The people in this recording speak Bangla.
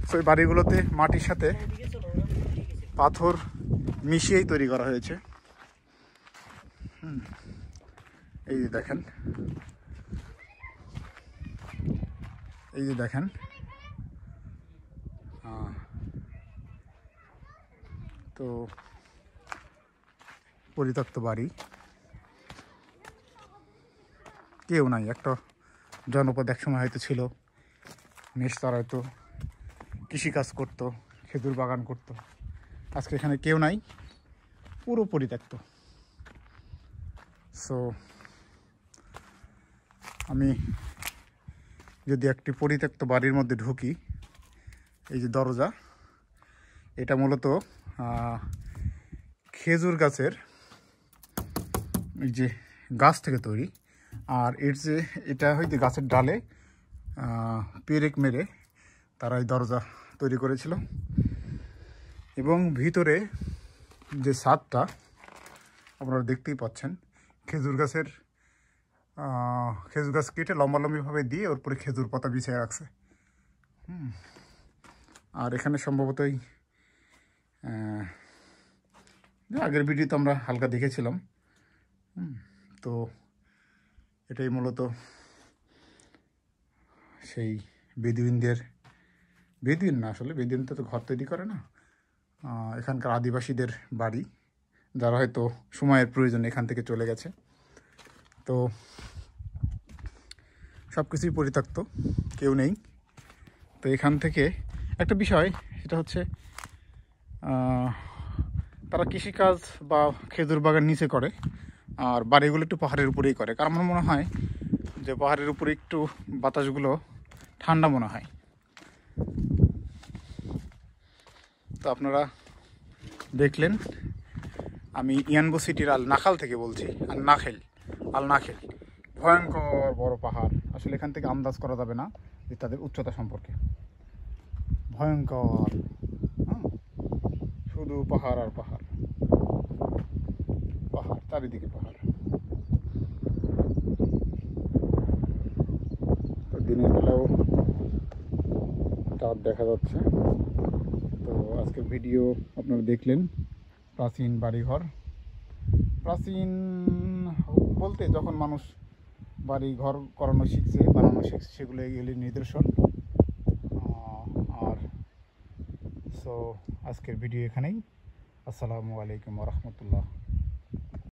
সো এই বাড়িগুলোতে মাটির সাথে পাথর মিশিয়েই তৈরি করা হয়েছে। এই যে দেখেন, এই যে দেখেন, তো পরিত্যক্ত বাড়ি, কেউ নাই। একটা জনপদ একসময় হয়তো ছিল, মেষ চড়াইতো, কৃষিকাজ করতো, খেজুর বাগান করতো। আজকে এখানে কেউ নাই, পুরো পরিত্যক্ত। সো আমি যদি একটি পরিত্যক্ত বাড়ির মধ্যে ঢুকি, এই যে দরজা, এটা মূলত খেজুর গাছের এই যে গাছ থেকে তৈরি। আর এর যে এটা হয়তো গাছের ডালে পেরেক মেরে তারা এই দরজা তৈরি করেছিল। এবং ভিতরে যে ছাদটা আপনারা দেখতেই পাচ্ছেন, খেজুর গাছ কেটে লম্বালম্বিভাবে দিয়ে ওর উপরে খেজুর পাতা বিছিয়ে রাখছে। আর এখানে সম্ভবতই আগের ভিডিওতে আমরা হালকা দেখেছিলাম। তো এটাই মূলত সেই বেদুইন না, আসলে বেদুইন তো ঘর তৈরি করে না, এখানকার আদিবাসীদের বাড়ি, যারা হয়তো সময়ের প্রয়োজনে এখান থেকে চলে গেছে। তো সব কিছুই পরিত্যক্ত, কেউ নেই। তো এখান থেকে একটা বিষয়, সেটা হচ্ছে তারা কৃষিকাজ বা খেজুর বাগান নিচে করে, আর বাড়িগুলো একটু পাহাড়ের উপরেই করে। কারণ আমার মনে হয় যে পাহাড়ের উপরে একটু বাতাসগুলো ঠান্ডা মনে হয়। তো আপনারা দেখলেন, আমি ইয়ানবো সিটির আল নাখাল থেকে বলছি। আল নাখেল ভয়ঙ্কর বড় পাহাড়। আসলে এখান থেকে আন্দাজ করা যাবে না যে তাদের উচ্চতা সম্পর্কে। ভয়ঙ্কর, শুধু পাহাড় আর পাহাড়, পাহাড়, চারিদিকে পাহাড়। তো দিনের বেলাও চাঁদ দেখা যাচ্ছে। তো আজকের ভিডিও আপনারা দেখলেন, প্রাচীন বাড়িঘর। প্রাচীন বলতে যখন মানুষ বাড়ি ঘর বানানো শিখছে, সেগুলো এগুলি নিদর্শন। আর সো আজকের ভিডিও এখানেই। আসসালামু আলাইকুম ওয়া রাহমাতুল্লাহ।